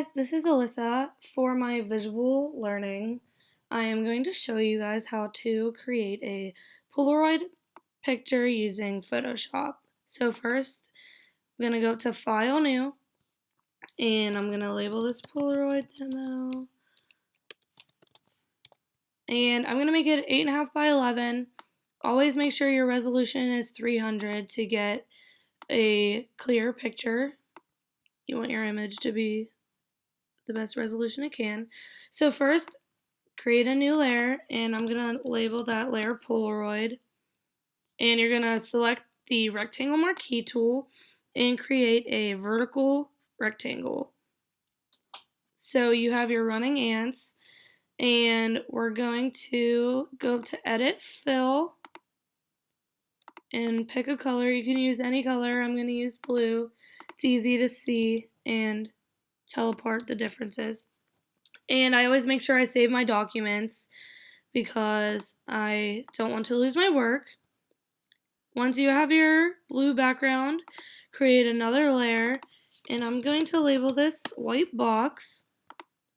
guys, this is Alyssa. For my visual learning, I am going to show you guys how to create a Polaroid picture using Photoshop. So first, I'm going to go to File, New, and I'm going to label this Polaroid demo. And I'm going to make it 8.5 by 11. Always make sure your resolution is 300 to get a clear picture. You want your image to be the best resolution it can. So first, create a new layer, and I'm going to label that layer Polaroid. And you're going to select the rectangle marquee tool and create a vertical rectangle. So you have your running ants, and we're going to go up to Edit, Fill, and pick a color. You can use any color. I'm going to use blue. It's easy to see and tell apart the differences. And I always make sure I save my documents because I don't want to lose my work. Once you have your blue background, create another layer, and I'm going to label this white box.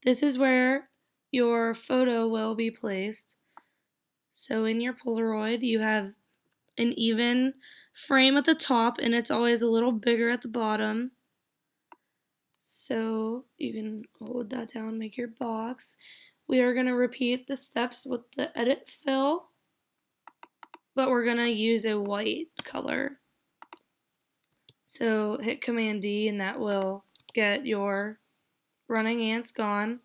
This is where your photo will be placed. So in your Polaroid, you have an even frame at the top, and it's always a little bigger at the bottom. So you can hold that down, make your box. We are going to repeat the steps with the edit fill, but we're going to use a white color. So hit Command D and that will get your running ants gone.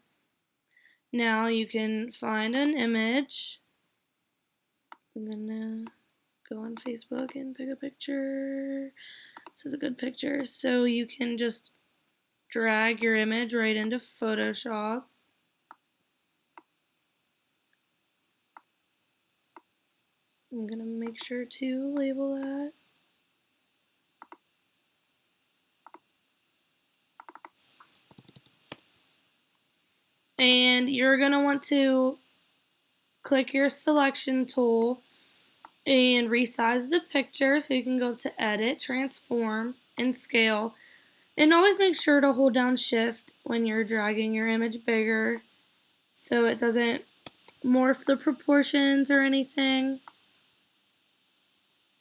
Now you can find an image. I'm going to go on Facebook and pick a picture. This is a good picture. So you can just drag your image right into Photoshop. I'm going to make sure to label that. And you're going to want to click your selection tool and resize the picture, so you can go to Edit, Transform, and Scale. And always make sure to hold down Shift when you're dragging your image bigger so it doesn't morph the proportions or anything.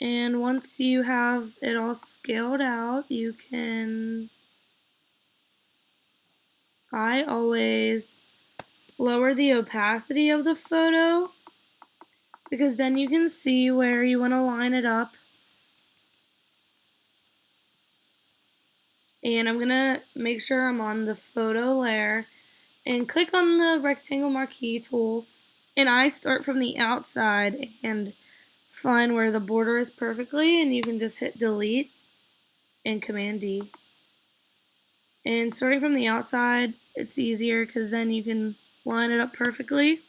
And once you have it all scaled out, you can... I always lower the opacity of the photo because then you can see where you want to line it up. And I'm going to make sure I'm on the photo layer and click on the rectangle marquee tool, and I start from the outside and find where the border is perfectly, and you can just hit delete and Command D. And starting from the outside, it's easier because then you can line it up perfectly.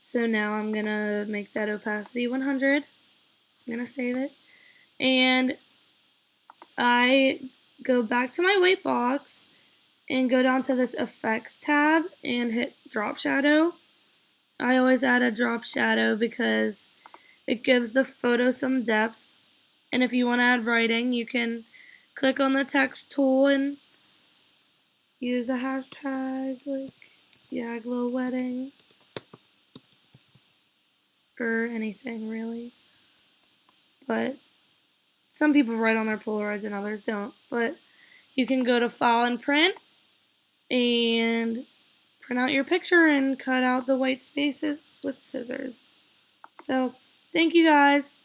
So now I'm going to make that opacity 100. I'm going to save it. And I go back to my white box and go down to this Effects tab and hit Drop Shadow. I always add a drop shadow because it gives the photo some depth. And if you want to add writing, you can click on the text tool and use a hashtag like Yaglo Wedding or anything really. But some people write on their Polaroids and others don't. But you can go to File and Print and print out your picture and cut out the white spaces with scissors. So, thank you guys.